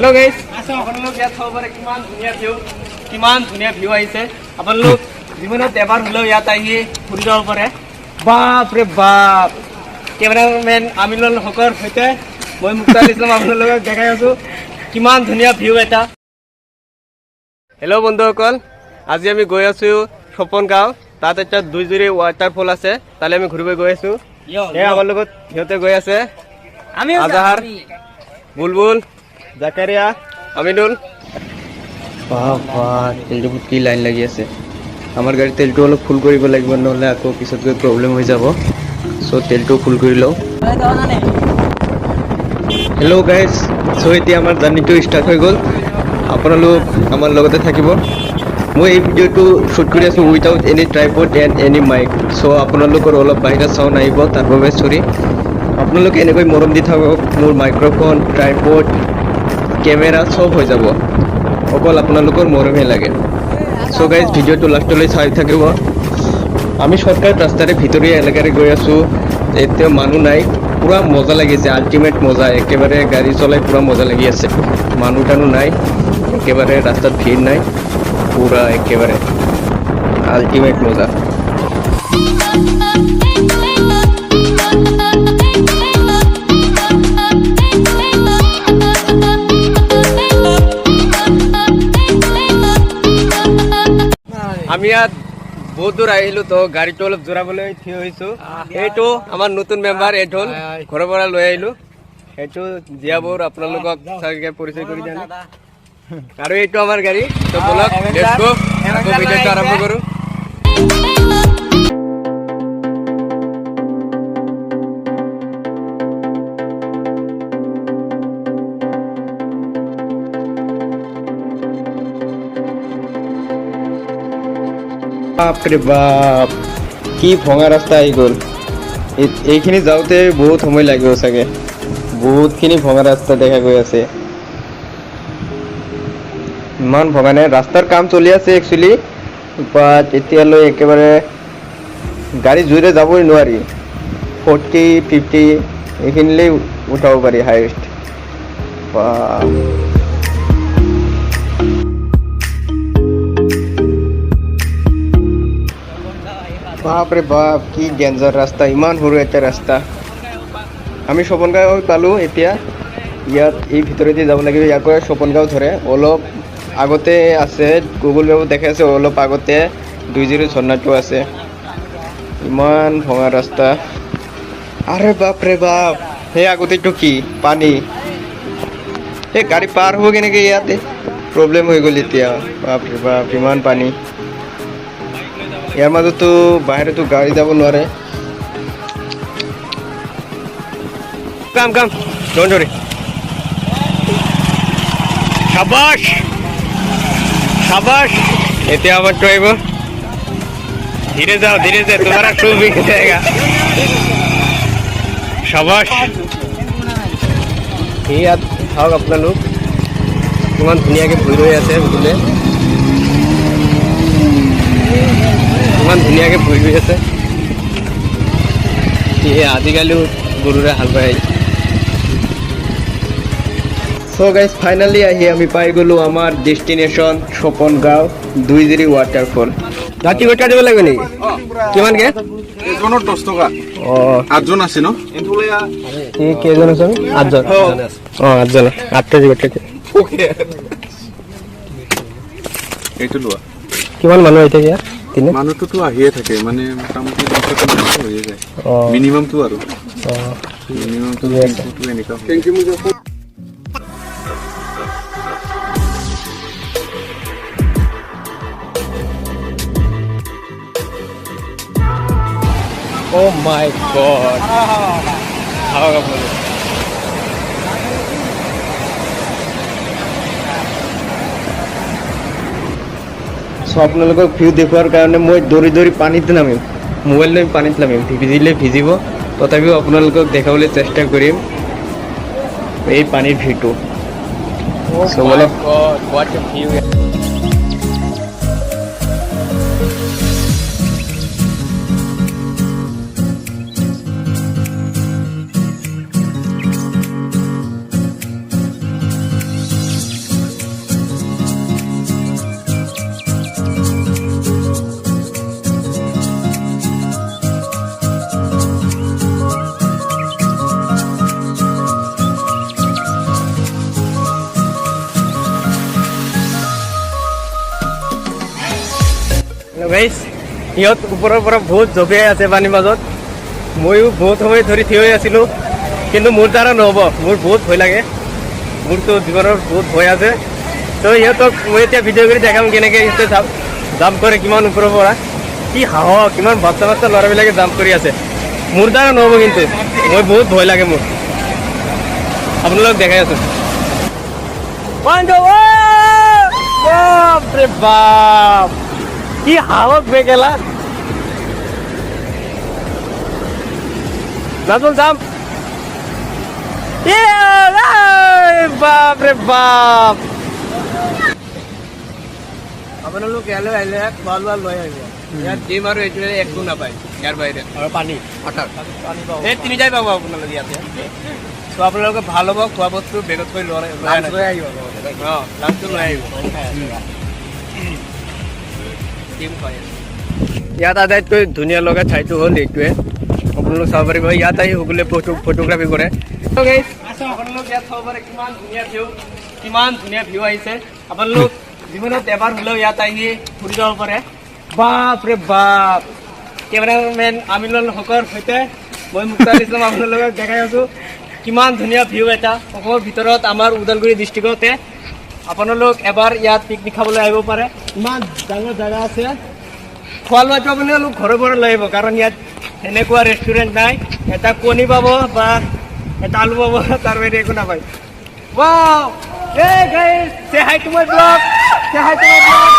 Hello guys আপোনালোক ইয়াত চাব পাৰে কিমান ধুনীয়া ভিউ আহিছে আপোনালোক জীৱনত এবাৰ হলেও ইয়াত আহি ফুৰি যাব পাৰে বাপ ৰে বাপ কেমেৰামেন আমিনুল হকৰ সৈতে মই মুক্তাৰ ইছলাম আপোনালোকক দেখাই আছো কিমান ধুনীয়া ভিউ এটা হেল্ল' বন্ধুসকল আজি আমি গৈ আছো সপন গাঁও তাত এটা দুইজুৰি ৱাটাৰফল আছে তালে আমি ঘূৰিব গৈ আছো এই আমাৰ লগত সিহঁতে গৈ আছে আমি আজহাৰ বুলবুল জাকাৰিয়া আমিনুল বাবা তেলটো কি লাইন লাগি আছে আমাৰ গাড়ি তেলটো অলপ ফুল কৰিব লাগিব নহলে আকৌ পিছত গৈ প্ৰবলেম হৈ যাব সো তেলটো ফুল কৰি লও হেল্ল' গাইস সো এতিয়া আমাৰ জাৰ্নিটো ষ্টাৰ্ট হৈ গ'ল আপোনালোক আমাৰ লগতে থাকিব মই এই ভিডিঅ'টো শ্বুট কৰি আছো without any tripod and any mic so আপোনালোকৰ অলপ বাহিৰা সাউণ্ড আহিব তাৰ বাবে সৰি আপোনালোকে এনেকৈ মৰম দি থাকক মোৰ মাইক্ৰফোন ট্ৰাইপড কেমেৰা সব হৈ যাব অকল আপোনালোকৰ মৰমহে লাগে সো গাইজ ভিডিঅ'টো লাষ্টলৈ চাই থাকিব আমি শৰ্টকাট ৰাস্তাৰে ভিতৰীয়া এলেকাৰে গৈ আছো এতিয়া মানুহ নাই পুৰা মজা লাগিছে আল্টিমেট মজা একেবাৰে গাড়ী চলাই পুৰা মজা লাগি আছে মানুহ টানো নাই একেবাৰে ৰাস্তাত ভিৰ নাই পুৰা একেবাৰে আল্টিমেট মজা আমি ইয়াত বহুত দূৰ আহিলো তো গাড়ীটো অলপ জোৰাবলৈ থিয় হৈছো এইটো আমাৰ নতুন মেম্বাৰ এঢল ঘৰৰ পৰা লৈ আহিলো এইটো জিয়াবোৰ আপোনালোকক চাগে পৰিচয় কৰি দিম আৰু এইটো আমাৰ গাড়ী তো বলক লেটস গো আকৌ ভিডিঅ'টো আৰম্ভ কৰো বাপৰে বাপ কি ভঙা ৰাস্তা আহি গ'ল এইখিনি যাওঁতে বহুত সময় লাগিব চাগে বহুতখিনি ভঙা ৰাস্তা দেখা গৈ আছে ইমান ভঙা নাই ৰাস্তাৰ কাম চলি আছে একচুৱেলি বাট এতিয়ালৈ একেবাৰে গাড়ী জোৰে যাবই নোৱাৰি 40-50 এইখিনিলৈ উঠাব পাৰি হাইষ্ট বাপৰে বাপ কি ডেঞ্জাৰ ৰাস্তা ইমান সৰু এটা ৰাস্তা আমি সপনগাঁও পালো এতিয়া ইয়াত এই ভিতৰেদি যাব লাগিব ইয়াৰ পৰা সপনগাঁও ধৰে অলপ আগতে আছে গুগল মেপত দেখাই আছে অলপ আগতে 2-0 ঝৰ্ণাটো আছে ইমান ভঙা ৰাস্তা আৰে বাপৰে বাপ সেই আগতেটো কি পানী এই গাড়ী পাৰ হ'ব কেনেকৈ ইয়াতে প্ৰব্লেম হৈ গ'ল এতিয়া বাপৰে বাপ ইমান পানী ইয়াৰ মাজতো বাহিৰতো গাড়ী যাব নোৱাৰে কাম ডোন্ট वरी শাবাশ এতিয়া আবার তো আইব ধীরে যাও তোমারা খুব মিস जाएगा শাবাশ ইয়াত থাকক আপোনালোক কিমান ধুনীয়াকৈ ভুই ৰৈ আছে বুলে ইমান ধুনীয়াকৈ ভুই ৰৈ আছে আজিকালিও গৰুৰে হাল বাই সো গাইজ ফাইনালি আহি আমি পাই গ'লো আমাৰ ডেষ্টিনেশ্যন সপনগাঁও 2-0 ৱাটাৰফল ৰাতি গোটা দিব লাগিব নেকি কিমানকৈ এজনৰ 10 টকা অঁ 8জন আছে ন এই কেইজন আছে 8জন অঁ 8জন 8টা গোটা ওকে এইটো লোৱা কিমান মানুহ আহি থাকে মানুহটোতো আহিয়ে থাকে মানে মোটামুটি 200 হৈয়ে যায় মিনিমামটো আৰু মিনিমামটো এনেকুৱা thank you Muzaffar Oh my god. How about it? So আপোনালোকক ভিউ দেখুৱাৰ কাৰণে মই দৌৰি পানীত নামিম মোবাইল লৈ পানীত নামিম ভিজিলে ভিজিব তথাপিও আপোনালোকক দেখাবলৈ চেষ্টা কৰিম এই পানীৰ ভিউটো So what a view গাইছ সিহঁত ওপৰৰ পৰা বহুত জঁপিয়াই আছে পানীৰ মাজত ময়ো বহুত সময় ধৰি থিয় হৈ আছিলোঁ কিন্তু মোৰ দ্বাৰা নহ'ব মোৰ বহুত ভয় লাগে মোৰতো জীৱনৰ বহুত ভয় আছে তো সিহঁতক মই এতিয়া ভিডিঅ' কৰি দেখাম কেনেকৈ সিহঁতে জাম্প কৰে কিমান ওপৰৰ পৰা কি সাহস কিমান বাচ্চা বাচ্চা ল'ৰাবিলাকে জাম্প কৰি আছে মোৰ দ্বাৰা নহ'ব কিন্তু মই বহুত ভয় লাগে মোৰ আপোনালোক দেখাই আছোঁ বাপৰে বাপ কি সাহস বেগেলা নাজল যাম বাপৰে বাপ আপোনালোক ইয়ালৈ আহিলে খোৱা লোৱা লৈ আহিব ইয়াত ডিম আৰু এইটোৱে একো নাপায় ইয়াৰ বাহিৰে আৰু পানী এই তিনিটাই পাব আপোনালোকে ইয়াতে চ' আপোনালোকে ভাল হ'ব খোৱা বস্তু বেগত কৰি লৈ আহিব অঁ লাঞ্চটো লৈ আহিব ডিম খুৱাই ইয়াত আটাইতকৈ ধুনীয়া লগা ঠাইটো হ'ল এইটোৱে আপোনালোক চাব পাৰিব ইয়াত আহি সকলোৱে ফটোগ্ৰাফী কৰে আপোনালোক ইয়াত চাব পাৰে কিমান ধুনীয়া ভিউ আহিছে আপোনালোক জীৱনত এবাৰ হ'লেও ইয়াত আহি ফুৰি যাব পাৰে বাপৰে বাপ কেমেৰামেন আমিনুল হকৰ সৈতে মই মুক্তাৰ ইছলাম আপোনালোকক দেখাই আছোঁ কিমান ধুনীয়া ভিউ এটা অসমৰ ভিতৰত আমাৰ ওদালগুৰি ডিষ্ট্ৰিক্টতে আপোনালোক এবাৰ ইয়াত পিকনিক খাবলৈ আহিব পাৰে ইমান ডাঙৰ জেগা আছে খোৱা লোৱাটো আপোনালোক ঘৰৰ পৰা লৈ আহিব কাৰণ ইয়াত এনেকুৱা ৰেষ্টুৰেণ্ট নাই এটা কণী পাব বা এটা আলু পাব তাৰ বাহিৰে একো নাপায় Wow! Hey guys, say hi to my vlog. Say hi to my vlog.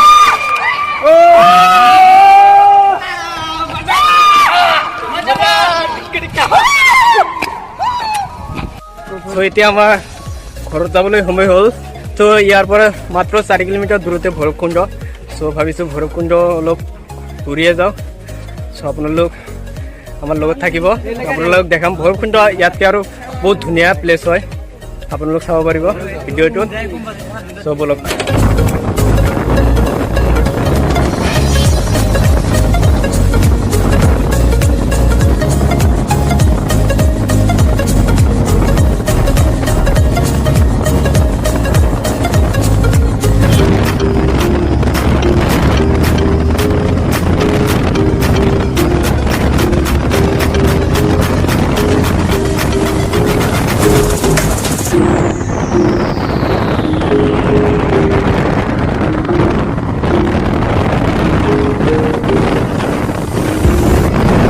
So এতিয়া আমাৰ ঘৰত যাবলৈ সময় হ'ল তো ইয়াৰ পৰা মাত্ৰ 4 কিলোমিটাৰ দূৰতে ভৈৰৱকুণ্ড চ' ভাবিছোঁ ভৈৰৱকুণ্ড অলপ ঘূৰিয়ে যাওঁ চ' আপোনালোক আমাৰ লগত থাকিব আপোনালোক দেখাম ভৈৰৱকুণ্ড ইয়াতকৈ আৰু বহুত ধুনীয়া প্লেচ হয় আপোনালোক চাব পাৰিব ভিডিঅ'টো চ' বলক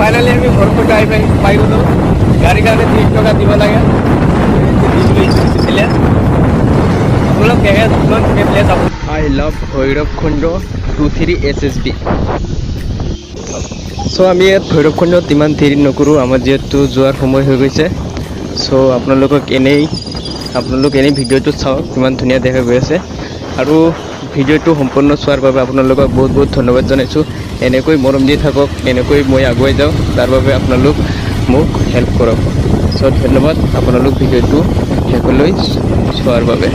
ফাইনালি আমি ভৈৰৱকুণ্ড আহি পাই গ'লোঁ গাড়ীৰ কাৰণে 30 টকা দিব লাগে দিছিলে আপোনালোক দেখে কিমান ধুনীয়া place I love Bhairabkunda 23 SSB চ' আমি ইয়াত ভৈৰৱকুণ্ডত ইমান দেৰি নকৰোঁ আমাৰ যিহেতু যোৱাৰ সময় হৈ গৈছে চ' আপোনালোক এনেই ভিডিঅ'টোত চাওক কিমান ধুনীয়া দেখা গৈ আছে আৰু ভিডিঅ'টো সম্পূৰ্ণ চোৱাৰ বাবে আপোনালোকক বহুত বহুত ধন্যবাদ জনাইছোঁ এনেকৈ মৰম দি থাকক এনেকৈ মই আগুৱাই যাওঁ তাৰ বাবে আপোনালোক মোক হেল্প কৰক চ' ধন্যবাদ আপোনালোক ভিডিঅ'টো শেষলৈ চোৱাৰ বাবে